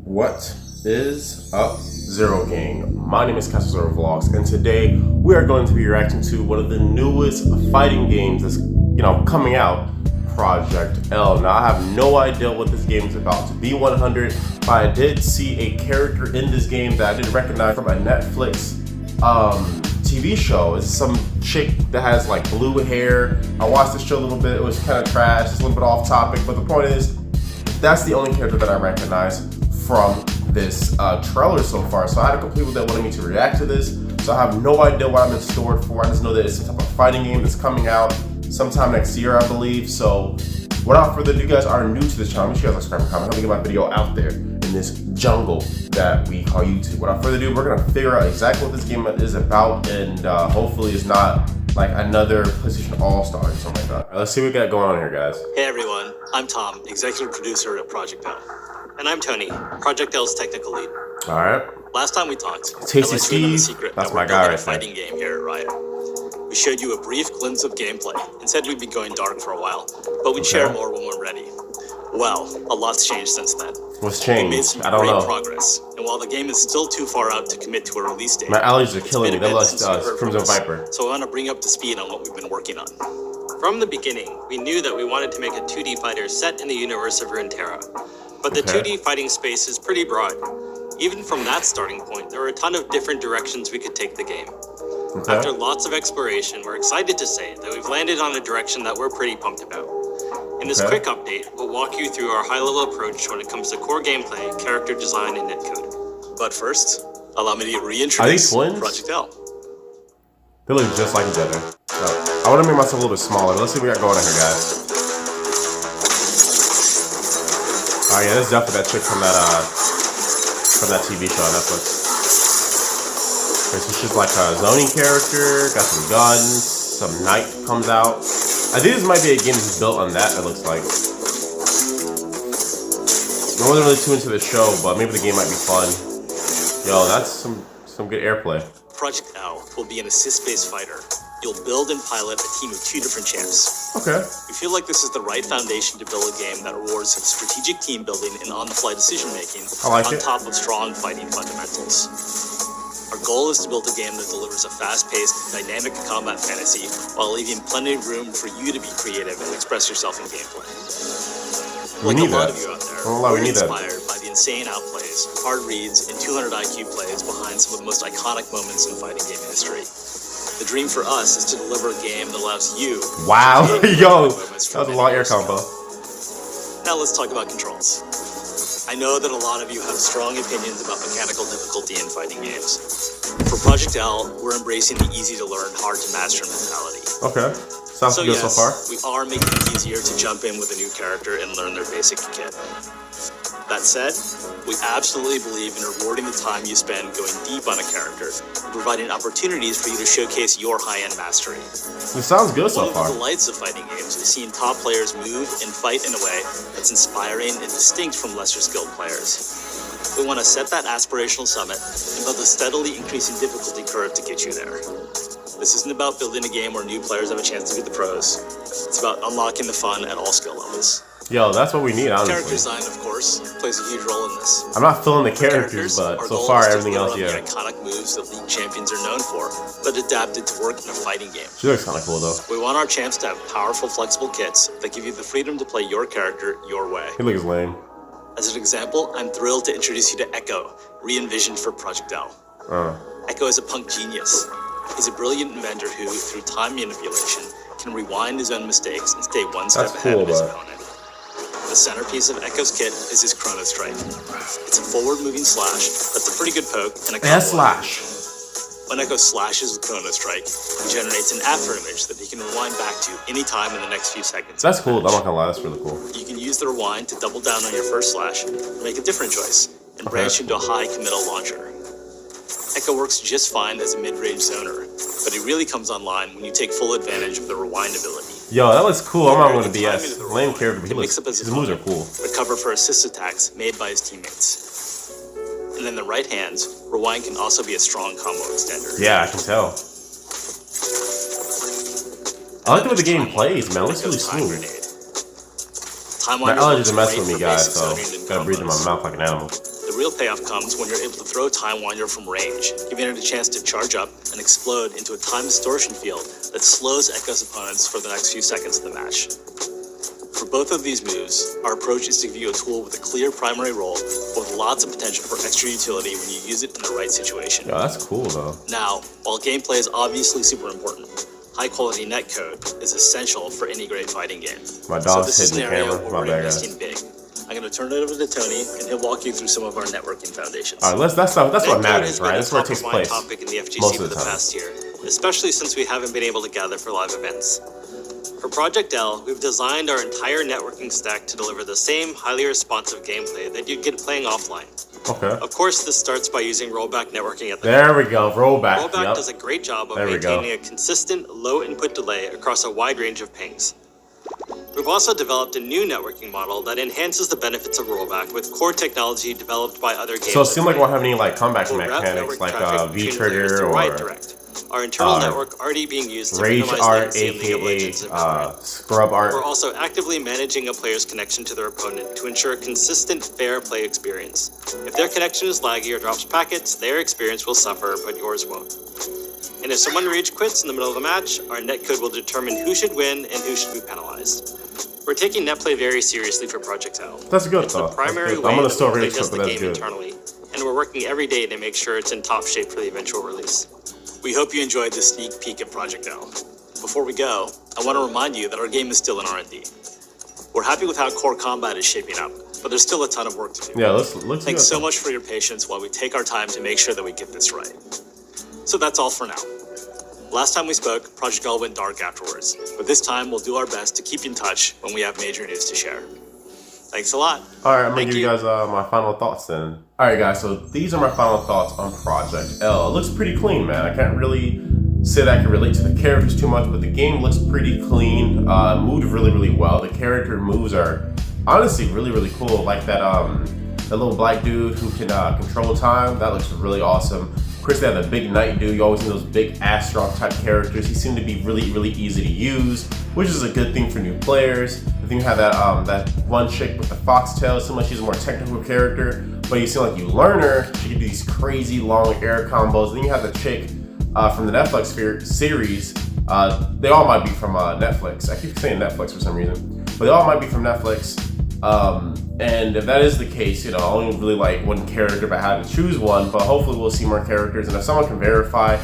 What is up, Zero Gang? My name is Zero Vlogs, and today we are going to be reacting to one of the newest fighting games that's coming out, ProjectL. Now I have no idea what this game is about, to be 100, but I did see a character in this game that I did recognize from a Netflix TV show. It's some chick that has like blue hair. I watched this show a little bit. It was kind of trash, it's a little bit off topic, but the point is, that's the only character that I recognize from this trailer so far. So I had a complete that wanted me to react to this. So I have no idea what I'm in store for. I just know that it's some type of fighting game that's coming out sometime next year, I believe. So without further ado, you guys are new to this channel, make sure you guys subscribe and comment. Help me get my video out there in this jungle that we call YouTube. Without further ado, we're gonna figure out exactly what this game is about, and hopefully it's not like another PlayStation All-Star or something like that. All right, let's see what we got going on here, guys. Hey everyone, I'm Tom, executive producer at ProjectL. And I'm Tony, ProjectL's technical lead. All right. Last time we talked, Tasty Steve, that's my guy right there. Fighting game here at Riot. We showed you a brief glimpse of gameplay and said we'd be going dark for a while, but we'd share more when we're ready. Well, a lot's changed since then. What's changed? We made some great progress, and while the game is still too far out to commit to a release date, my allergies are killing me. They lost Crimson Viper. So I want to bring up to speed on what we've been working on. From the beginning, we knew that we wanted to make a 2D fighter set in the universe of Runeterra. But the 2D fighting space is pretty broad. Even from that starting point, there were a ton of different directions we could take the game. After lots of exploration, we're excited to say that we've landed on a direction that we're pretty pumped about. In this quick update, we'll walk you through our high-level approach when it comes to core gameplay, character design, and netcode. But first, allow me to reintroduce ProjectL. They look just like each other. So, I want to make myself a little bit smaller. Let's see what we got going on here, guys. Oh yeah, this is definitely that chick from that TV show on Netflix. Okay, so she's like a zoning character, got some guns, some knight comes out. I think this might be a game that's built on that, it looks like. I wasn't really too into the show, but maybe the game might be fun. Yo, that's some good airplay. ProjectL will be an assist-based fighter. You'll build and pilot a team of 2 different champs. Okay. We feel like this is the right foundation to build a game that rewards strategic team building and on-the-fly decision-making on top of strong fighting fundamentals. Our goal is to build a game that delivers a fast-paced, dynamic combat fantasy while leaving plenty of room for you to be creative and express yourself in gameplay. Like a lot of you out there, we're inspired by the insane outplays, hard reads, and 200 IQ plays behind some of the most iconic moments in fighting game history. The dream for us is to deliver a game that allows you. Wow, yo, that was a long air combo. Now let's talk about controls. I know that a lot of you have strong opinions about mechanical difficulty in fighting games. For ProjectL, we're embracing the easy-to-learn, hard-to-master mentality. Okay, sounds good so far. We are making it easier to jump in with a new character and learn their basic kit. That said, we absolutely believe in rewarding the time you spend going deep on a character and providing opportunities for you to showcase your high-end mastery. It sounds good so far. One of the delights of fighting games is seeing top players move and fight in a way that's inspiring and distinct from lesser skilled players. We want to set that aspirational summit and build a steadily increasing difficulty curve to get you there. This isn't about building a game where new players have a chance to beat the pros. It's about unlocking the fun at all skill levels. Yo, that's what we need, honestly. Character design, of course, plays a huge role in this. I'm not feeling the characters, but so far everything else, yeah. The iconic moves that league champions are known for, but adapted to work in a fighting game. She looks kind of cool, though. We want our champs to have powerful, flexible kits that give you the freedom to play your character your way. He looks lame. As an example, I'm thrilled to introduce you to Echo, re-envisioned for ProjectL. Echo is a punk genius. He's a brilliant inventor who, through time manipulation, can rewind his own mistakes and stay one step ahead of his opponent. The centerpiece of Echo's kit is his Chrono Strike. It's a forward-moving slash that's a pretty good poke and a combo. Slash. When Echo slashes with Chrono Strike, he generates an after image that he can rewind back to any time in the next few seconds. That's cool. I'm not gonna lie, that's really cool. You can use the rewind to double down on your first slash or make a different choice and branch into a high committal launcher. Echo works just fine as a mid-range zoner, but he really comes online when you take full advantage of the rewind ability. Yo, that looks cool. I'm not going to BS. Lame character, but his moves are cool. Recover for assist attacks made by his teammates. And in the right hands, rewind can also be a strong combo extender. Yeah, I can tell. I like the way the game plays, man. It looks really smooth. Time My Winders allergies are works messing with me, great for guys, basic so zoning and gotta breathe in my combos. mouth like an animal. The real payoff comes when you're able to throw Time Winder from range, giving it a chance to charge up and explode into a time distortion field that slows Echo's opponents for the next few seconds of the match. For both of these moves, our approach is to give you a tool with a clear primary role, but with lots of potential for extra utility when you use it in the right situation. Yeah, that's cool though. Now, while gameplay is obviously super important, high-quality netcode is essential for any great fighting game. My dog's so this is hitting an the area camera. where My we're bad, investing big. I'm going to turn it over to Tony, and he'll walk you through some of our networking foundations. All right, that's what matters, right? That's where it takes place topic in the FGC most for of the the time. past year, especially since we haven't been able to gather for live events. For ProjectL, we've designed our entire networking stack to deliver the same highly responsive gameplay that you'd get playing offline. Okay. Of course, this starts by using rollback networking at the There we go, rollback. Rollback Yep. does a great job of There we go. maintaining a consistent low input delay across a wide range of pings. We've also developed a new networking model that enhances the benefits of rollback with core technology developed by other games. So it seems like we won't have any like comeback We'll route mechanics network like traffic between players V-Trigger to or Riot Direct, our internal network already being used to Rage minimize Art, latency in League of aka Legends and Valorant. Scrub Art. We're also actively managing a player's connection to their opponent to ensure a consistent, fair play experience. If their connection is laggy or drops packets, their experience will suffer, but yours won't. And if someone rage quits in the middle of a match, our netcode will determine who should win and who should be penalized. We're taking netplay very seriously for ProjectL. That's good It's though. the primary That's good. way I'm gonna that still we read test but the that's game good. internally, and we're working every day to make sure it's in top shape for the eventual release. We hope you enjoyed this sneak peek of ProjectL. Before we go, I want to remind you that our game is still in R&D. We're happy with how core combat is shaping up, but there's still a ton of work to do. Yeah, let's Thanks so much for your patience while we take our time to make sure that we get this right. So that's all for now. Last time we spoke, ProjectL went dark afterwards, but this time we'll do our best to keep in touch when we have major news to share. Thanks a lot. Alright, I'm gonna give you guys my final thoughts then. Alright guys, so these are my final thoughts on ProjectL. It looks pretty clean, man. I can't really say that I can relate to the characters too much, but the game looks pretty clean. Moved really, really well. The character moves are honestly really, really cool. Like that little black dude who can control time, that looks really awesome. Of course, they have the big knight dude. You always see those big Astrok type characters. He seemed to be really, really easy to use, which is a good thing for new players. I think you have that one chick with the foxtail. It seems like she's a more technical character, but you seem like you learn her, she can do these crazy long air combos. Then you have the chick from the Netflix series. They all might be from Netflix. I keep saying Netflix for some reason, but they all might be from Netflix. And if that is the case, you know, I only really like one character, but I had to choose one. But hopefully we'll see more characters, and if someone can verify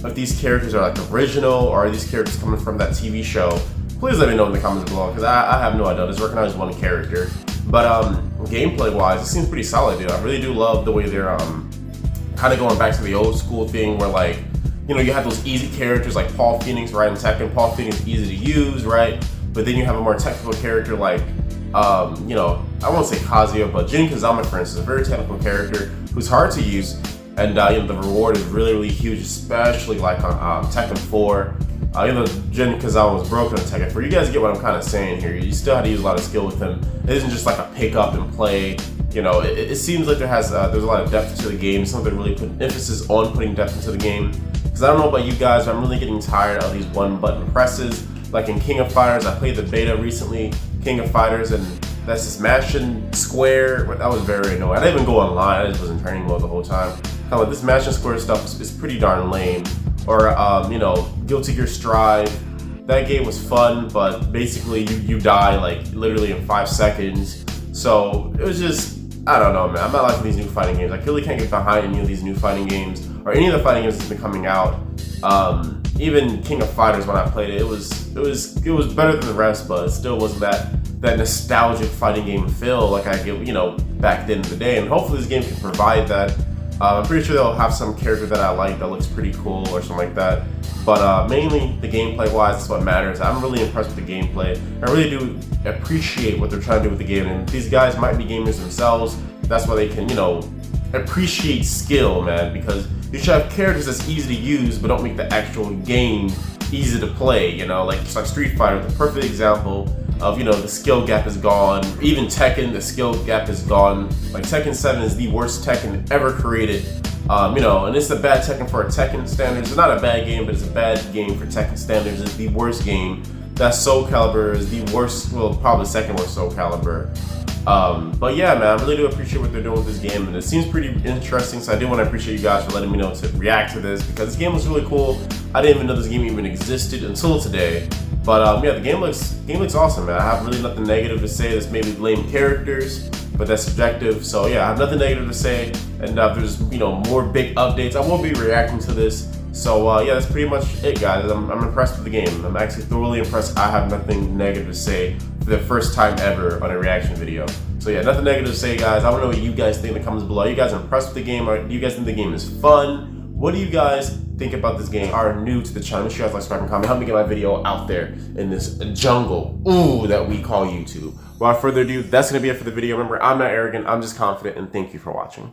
if these characters are like original or are these characters coming from that TV show, please let me know in the comments below, because I have no idea. I just recognize one character. But gameplay wise, it seems pretty solid, dude. I really do love the way they're kind of going back to the old school thing where, like, you know, you have those easy characters like Paul Phoenix, right? In Tekken, Paul Phoenix is easy to use, right? But then you have a more technical character like, you know, I won't say Kazuya, but Jin Kazama, for instance, a very technical character who's hard to use, and you know, the reward is really, really huge, especially like on Tekken 4. You know, Jin Kazama was broken on Tekken 4. You guys get what I'm kind of saying here. You still have to use a lot of skill with him. It isn't just like a pick up and play. You know, it seems like there's a lot of depth to the game. Something really put emphasis on putting depth into the game. Because I don't know about you guys, but I'm really getting tired of these one button presses. Like in King of Fighters, I played the beta recently, King of Fighters, and that's just mashing square. That was very annoying. I didn't even go online. I just was in training mode the whole time. Kind of like this mashing square stuff is pretty darn lame. Or you know, Guilty Gear Strive. That game was fun, but basically you die like literally in 5 seconds. So it was just, I don't know, man. I'm not liking these new fighting games. I really can't get behind any of these new fighting games or any of the fighting games that's been coming out. Even King of Fighters, when I played it, it was better than the rest, but it still wasn't that nostalgic fighting game feel like I get, you know, back then in the day. And hopefully this game can provide that. I'm pretty sure they'll have some character that I like that looks pretty cool or something like that. But mainly the gameplay wise is what matters. I'm really impressed with the gameplay. I really do appreciate what they're trying to do with the game. And these guys might be gamers themselves. That's why they can, you know, appreciate skill, man. Because you should have characters that's easy to use, but don't make the actual game easy to play. You know, like just like Street Fighter, the perfect example of, you know, the skill gap is gone. Even Tekken, the skill gap is gone. Like Tekken 7 is the worst Tekken ever created. You know, and it's a bad Tekken for Tekken standards. It's not a bad game, but it's a bad game for Tekken standards. It's the worst game. that Soul Calibur is the worst, well, probably second worst Soul Calibur. But yeah, man, I really do appreciate what they're doing with this game, and it seems pretty interesting, so I do want to appreciate you guys for letting me know to react to this, because this game was really cool. I didn't even know this game even existed until today. But yeah, the game looks awesome, man. I have really nothing negative to say. There's maybe lame characters, but that's subjective. So yeah, I have nothing negative to say, and if there's, you know, more big updates, I will be reacting to this. So yeah, that's pretty much it, guys. I'm impressed with the game. I'm actually thoroughly impressed. I have nothing negative to say for the first time ever on a reaction video. So yeah, nothing negative to say, guys. I want to know what you guys think in the comments below. Are you guys impressed with the game? Or do you guys think the game is fun? What do you guys think about this game? Are new to the channel? Make sure you guys like, subscribe, and comment. Help me get my video out there in this jungle, that we call YouTube. Without further ado, that's gonna be it for the video. Remember, I'm not arrogant. I'm just confident, and thank you for watching.